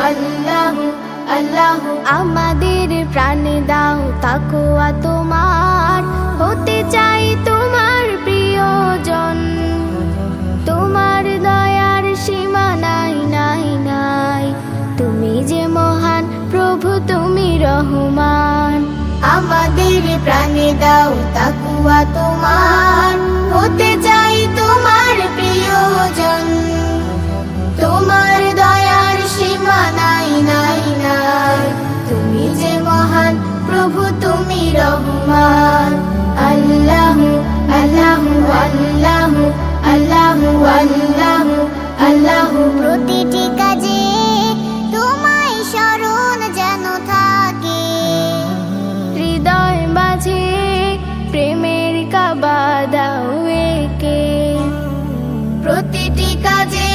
আল্লাহু আল্লাহু আমাদের প্রাণ দাও তাকওয়া তোমার, হতে চাই তোমার প্রিয়জন। তোমার দয়ার সীমা নাই নাই নাই, তুমি যে মহান প্রভু তুমি রহমান। আমাদের প্রাণ দাও তাকওয়া তোমার, হতে চাই তোমার প্রিয়জন। তোমার দয়ার সীমা নাই নাই নাই, তুমি যে মহান প্রভু তুমি রহমান। আল্লাহু আল্লাহু আল্লাহু আল্লাহু আল্লাহু আল্লাহু প্রতিটি কাজে তোমায় স্মরণ যেন থাকে, হৃদয় মাঝে প্রেমের কাবা দাও এঁকে। প্রতিটি কাজে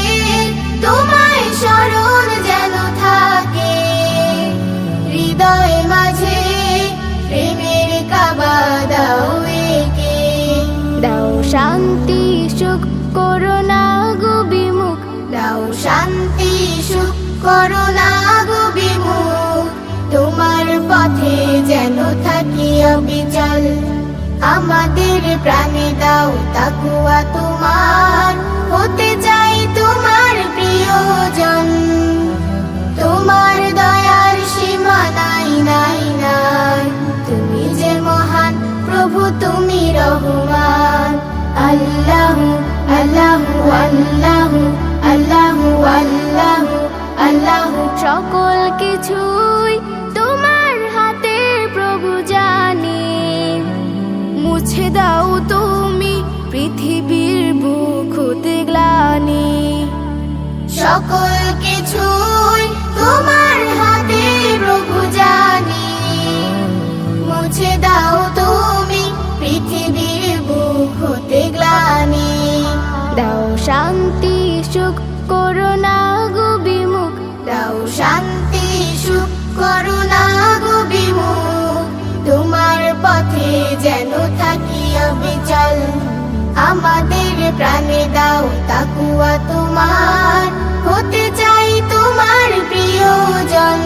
তোমায় স্মরণ যেন থাকে, হৃদয় মাঝে প্রেমের কাবা দাও এঁকে। দাও শান্তি সুখ করুণা গো বিমুখ, দাও শান্তি সুখ করুণা গো বিমুখ। তোমার পথে যেন থাকি অবিচল, আমাদের প্রাণে দাও তাকওয়া তোমার, হতে চাই তোমার প্রিয়জন। তোমার দয়ার সীমা নাই নাই নাই, তুমি যে মহান প্রভু তুমি রহমান। আল্লাহু আল্লাহু আল্লাহু আল্লাহু আল্লাহু আল্লাহু সকল কিছুই তোমার হাতে প্রভু জানি, মুছে দাও তুমি পৃথিবীর বুক হতে গ্লানি। সকল কিছুই তোমার হাতে প্রভু জানি, মুছে দাও তুমি পৃথিবীর বুক হতে গ্লানি। দাও শান্তি সুখ করুণা গো বিমুখ, দাও শান্তি সুখ করুণা গো বিমুখ। তোমার পথে যেন থাকি অবিচল, আমাদের প্রাণে দাও তাকওয়া তোমার, হতে চাই তোমার প্রিয়জন।